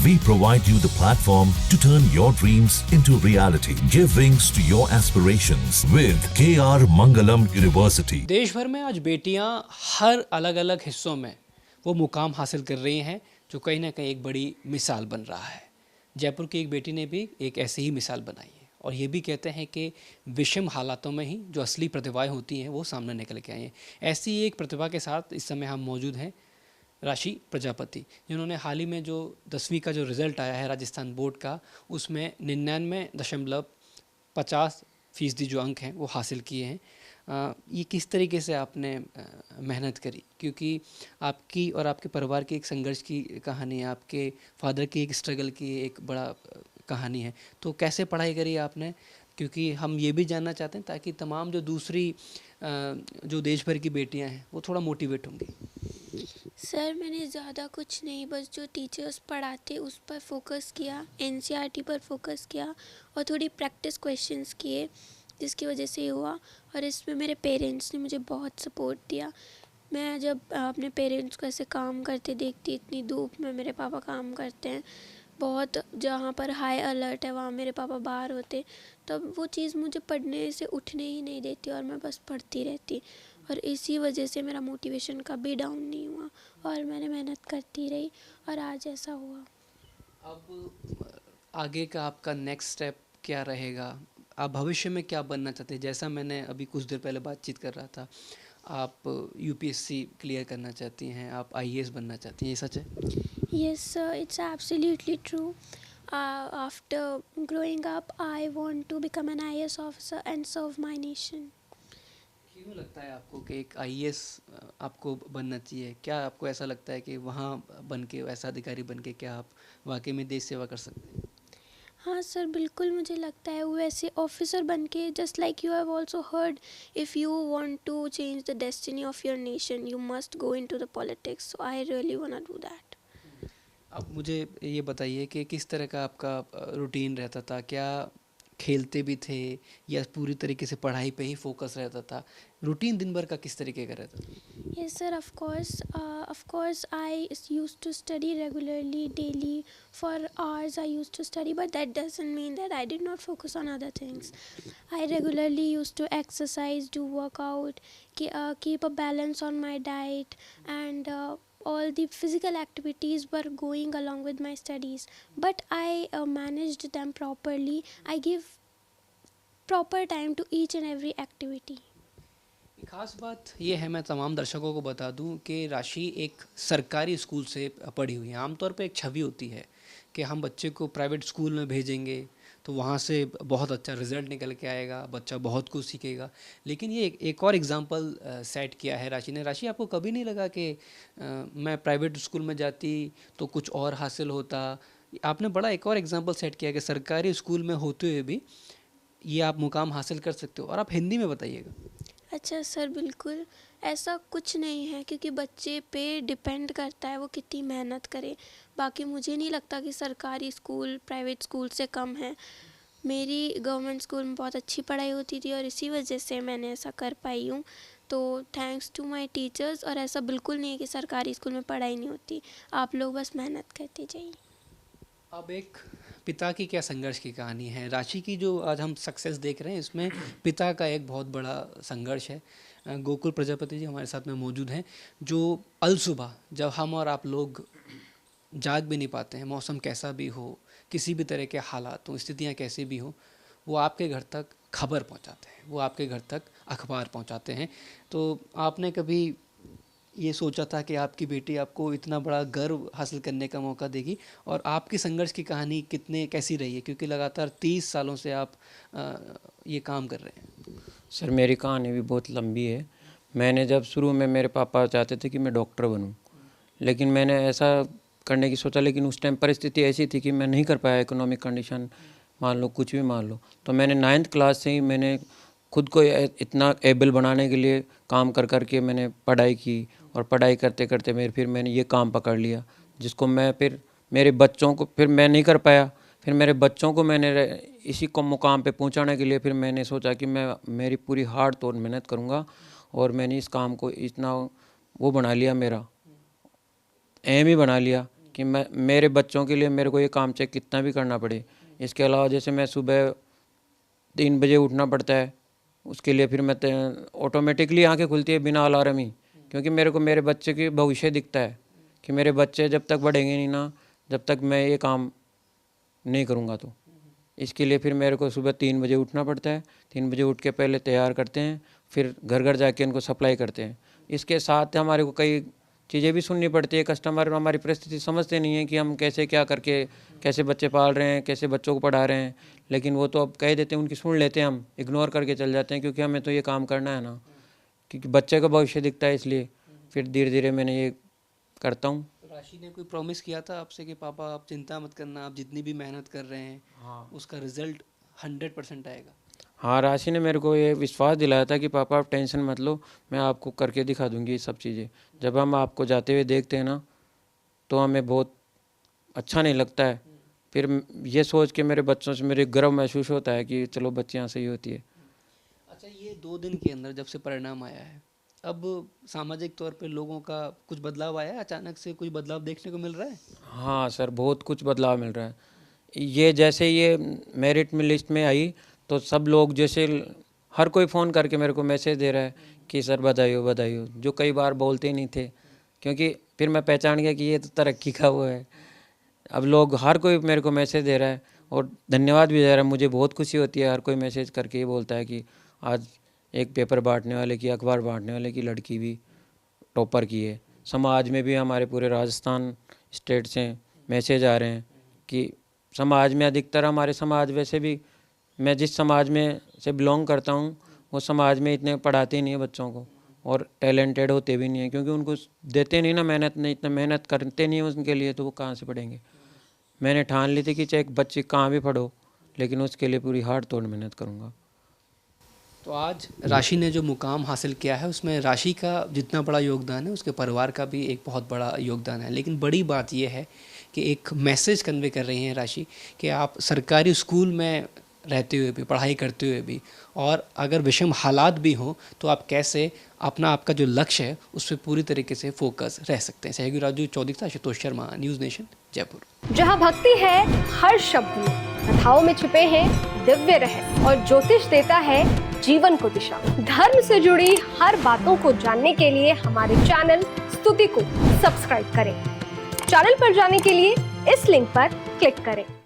We provide you the platform to turn your dreams into reality. Give wings to your aspirations with KR Mangalam University. देश भर में आज बेटियां हर अलग अलग हिस्सों में वो मुकाम हासिल कर रही हैं जो कहीं ना कहीं एक बड़ी मिसाल बन रहा है। जयपुर की एक बेटी ने भी एक ऐसी ही मिसाल बनाई है और ये भी कहते हैं कि विषम हालातों में ही जो असली प्रतिभाएं होती हैं वो सामने निकल के आई हैं। ऐसी एक प्रतिभा के साथ इस समय हम मौजूद हैं राशि प्रजापति, जिन्होंने हाल ही में जो 10वीं का जो रिज़ल्ट आया है राजस्थान बोर्ड का, उसमें 99.50% जो अंक हैं वो हासिल किए हैं। ये किस तरीके से आपने मेहनत करी, क्योंकि आपकी और आपके परिवार की एक संघर्ष की कहानी है, आपके फादर की एक स्ट्रगल की एक बड़ा कहानी है, तो कैसे पढ़ाई करी आपने, क्योंकि हम ये भी जानना चाहते हैं ताकि तमाम जो दूसरी जो देश भर की बेटियां हैं वो थोड़ा मोटिवेट होंगी। सर मैंने ज़्यादा कुछ नहीं, बस जो टीचर्स पढ़ाते उस पर फोकस किया, एनसीईआरटी पर फोकस किया और थोड़ी प्रैक्टिस क्वेश्चंस किए, जिसकी वजह से ये हुआ। और इसमें मेरे पेरेंट्स ने मुझे बहुत सपोर्ट दिया। मैं जब अपने पेरेंट्स को ऐसे काम करते देखती, इतनी धूप में मेरे पापा काम करते हैं, बहुत जहाँ पर हाई अलर्ट है वहाँ मेरे पापा बाहर होते, तब वो चीज़ मुझे पढ़ने से उठने ही नहीं देती और मैं बस पढ़ती रहती। और इसी वजह से मेरा मोटिवेशन कभी डाउन नहीं हुआ और मैंने मेहनत करती रही और आज ऐसा हुआ। अब आगे का आपका नेक्स्ट स्टेप क्या रहेगा? आप भविष्य में क्या बनना चाहते हैं? जैसा मैंने अभी कुछ देर पहले बातचीत कर रहा था, आप यूपीएससी क्लियर करना चाहती हैं, आप आईएएस बनना चाहती हैं, ये सच है? Yes sir, it's absolutely true. After growing up, I want to become an IAS officer and serve my nation. क्यों लगता है आपको कि एक आईएएस आपको बनना चाहिए? क्या आपको ऐसा लगता है कि वहाँ बन के, ऐसा अधिकारी बन के क्या आप वाकई में देश सेवा कर सकते हैं? हाँ सर, बिल्कुल मुझे लगता है वैसे ऑफिसर बन के, just like you have also heard, if you want to change the destiny of your nation you must go into the politics, so I really want to do that. अब मुझे ये बताइए कि किस तरह का आपका रूटीन रहता था? क्या खेलते भी थे या पूरी तरीके से पढ़ाई पे ही फोकस रहता था? रूटीन दिन भर का किस तरीके का रहता था? Yes sir, of course I used to study regularly, daily, for hours I used to study, but that doesn't mean that I did not focus on other things. I regularly used to exercise, do workout, keep a balance on my diet, and all the physical activities were going along with my studies, but I managed them properly. I give proper time to each and every activity. खास बात ये है, मैं तमाम दर्शकों को बता दूं कि राशि एक सरकारी स्कूल से पढ़ी हुई है। आमतौर पे एक छवि होती है कि हम बच्चे को प्राइवेट स्कूल में भेजेंगे तो वहाँ से बहुत अच्छा रिजल्ट निकल के आएगा, बच्चा बहुत कुछ सीखेगा। लेकिन ये एक और एग्जांपल सेट किया है राशि ने। राशि, आपको कभी नहीं लगा कि मैं प्राइवेट स्कूल में जाती तो कुछ और हासिल होता? आपने बड़ा एक और एग्जांपल सेट किया कि सरकारी स्कूल में होते हुए भी ये आप मुकाम हासिल कर सकते हो। और आप हिंदी में बताइएगा। अच्छा सर, बिल्कुल ऐसा कुछ नहीं है, क्योंकि बच्चे पे डिपेंड करता है वो कितनी मेहनत करे। बाकी मुझे नहीं लगता कि सरकारी स्कूल प्राइवेट स्कूल से कम है। मेरी गवर्नमेंट स्कूल में बहुत अच्छी पढ़ाई होती थी और इसी वजह से मैंने ऐसा कर पाई हूँ। तो थैंक्स टू माय टीचर्स। और ऐसा बिल्कुल नहीं है कि सरकारी स्कूल में पढ़ाई नहीं होती, आप लोग बस मेहनत करते जाइए। अब एक पिता की क्या संघर्ष की कहानी है राशि की, जो आज हम सक्सेस देख रहे हैं, इसमें पिता का एक बहुत बड़ा संघर्ष है। गोकुल प्रजापति जी हमारे साथ में मौजूद हैं, जो अलसुबह जब हम और आप लोग जाग भी नहीं पाते हैं, मौसम कैसा भी हो, किसी भी तरह के हालात हो, स्थितियाँ कैसे भी हो, वो आपके घर तक खबर पहुंचाते हैं, वो आपके घर तक अखबार पहुंचाते हैं। तो आपने कभी ये सोचा था कि आपकी बेटी आपको इतना बड़ा गर्व हासिल करने का मौका देगी? और आपकी संघर्ष की कहानी कैसी रही है, क्योंकि लगातार 30 सालों से आप ये काम कर रहे हैं? सर मेरी कहानी भी बहुत लंबी है। मैंने जब शुरू में, मेरे पापा चाहते थे कि मैं डॉक्टर बनूं, लेकिन मैंने ऐसा करने की सोचा, लेकिन उस टाइम परिस्थिति ऐसी थी कि मैं नहीं कर पाया, इकोनॉमिक कंडीशन मान लो, कुछ भी मान लो। तो मैंने 9th क्लास से ही मैंने खुद को इतना एबल बनाने के लिए काम कर कर के मैंने पढ़ाई की, और पढ़ाई करते करते फिर मैंने ये काम पकड़ लिया, जिसको मैं फिर मेरे बच्चों को, फिर मैं नहीं कर पाया, फिर मेरे बच्चों को मैंने इसी को मुकाम पे पहुंचाने के लिए फिर मैंने सोचा कि मैं मेरी पूरी हार्ड तौर मेहनत करूंगा। और मैंने इस काम को इतना वो बना लिया, मेरा एम ही बना लिया कि मैं मेरे बच्चों के लिए मेरे को ये काम चाहे कितना भी करना पड़े। इसके अलावा जैसे मैं सुबह 3 बजे उठना पड़ता है, उसके लिए फिर मैं ऑटोमेटिकली आंखें खुलती है बिना अलार्म ही, क्योंकि मेरे को मेरे बच्चे की भविष्य दिखता है कि मेरे बच्चे जब तक बढ़ेंगे नहीं ना, जब तक मैं ये काम नहीं करूँगा। तो इसके लिए फिर मेरे को सुबह 3 बजे उठना पड़ता है। 3 बजे उठ के पहले तैयार करते हैं, फिर घर घर जाके उनको सप्लाई करते हैं। इसके साथ हमारे को कई चीज़ें भी सुननी पड़ती है। कस्टमर हमारी परिस्थिति समझते नहीं है कि हम कैसे क्या करके कैसे बच्चे पाल रहे हैं, कैसे बच्चों को पढ़ा रहे हैं, लेकिन वो तो अब कह देते हैं, उनकी सुन लेते हैं, हम इग्नोर करके चल जाते हैं, क्योंकि हमें तो ये काम करना है ना, क्योंकि बच्चे का भविष्य दिखता है। इसलिए फिर धीरे धीरे मैंने ये करता हूँ। राशि ने कोई प्रॉमिस किया था आपसे कि पापा आप चिंता मत करना, आप जितनी भी मेहनत कर रहे हैं उसका रिजल्ट 100% आएगा? हाँ, राशि ने मेरे को ये विश्वास दिलाया था कि पापा आप टेंशन मत लो, मैं आपको करके दिखा दूंगी ये सब चीज़ें। जब हम आपको जाते हुए देखते हैं ना, तो हमें बहुत अच्छा नहीं लगता है। फिर ये सोच के मेरे बच्चों से मेरे गर्व महसूस होता है कि चलो बच्चियाँ सही होती है। अच्छा, ये 2 दिन के अंदर जब से परिणाम आया है, अब सामाजिक तौर पे लोगों का कुछ बदलाव आया है? अचानक से कुछ बदलाव देखने को मिल रहा है? हाँ सर, बहुत कुछ बदलाव मिल रहा है। ये जैसे ये मेरिट में लिस्ट में आई, तो सब लोग जैसे हर कोई फ़ोन करके मेरे को मैसेज दे रहा है कि सर बधाई हो बधाई हो, जो कई बार बोलते ही नहीं थे, क्योंकि फिर मैं पहचान गया कि ये तो तरक्की का वो है। अब लोग हर कोई मेरे को मैसेज दे रहा है और धन्यवाद भी दे रहा है। मुझे बहुत खुशी होती है, हर कोई मैसेज करके ये बोलता है कि आज एक पेपर बांटने वाले की, अखबार बांटने वाले की लड़की भी टॉपर की है। समाज में भी हमारे पूरे राजस्थान स्टेट से मैसेज आ रहे हैं कि समाज में अधिकतर हमारे समाज, वैसे भी मैं जिस समाज में से बिलोंग करता हूँ, वो समाज में इतने पढ़ाते नहीं है बच्चों को, और टैलेंटेड होते भी नहीं है, क्योंकि उनको देते नहीं ना मेहनत, नहीं इतना मेहनत करते नहीं है उनके लिए, तो वो कहाँ से पढ़ेंगे। मैंने ठान ली थी कि चाहे बच्चे कहाँ भी पढ़ो, लेकिन उसके लिए पूरी हाथ तोड़ मेहनत करूँगा। तो आज राशि ने जो मुकाम हासिल किया है, उसमें राशि का जितना बड़ा योगदान है, उसके परिवार का भी एक बहुत बड़ा योगदान है। लेकिन बड़ी बात यह है कि एक मैसेज कन्वे कर रही हैं राशि कि आप सरकारी स्कूल में रहते हुए भी, पढ़ाई करते हुए भी, और अगर विषम हालात भी हों, तो आप कैसे अपना आपका जो लक्ष्य है उस पर पूरी तरीके से फोकस रह सकते हैं। सहयोगी राजू चौधरी था, आशुतोष शर्मा, न्यूज़ नेशन, जयपुर। जहां भक्ति है हर शब्द में, कथाओं में छिपे हैं दिव्य रहस्य, और ज्योतिष देता है जीवन को दिशा। धर्म से जुड़ी हर बातों को जानने के लिए हमारे चैनल स्तुति को सब्सक्राइब करें। चैनल पर जाने के लिए इस लिंक पर क्लिक करें।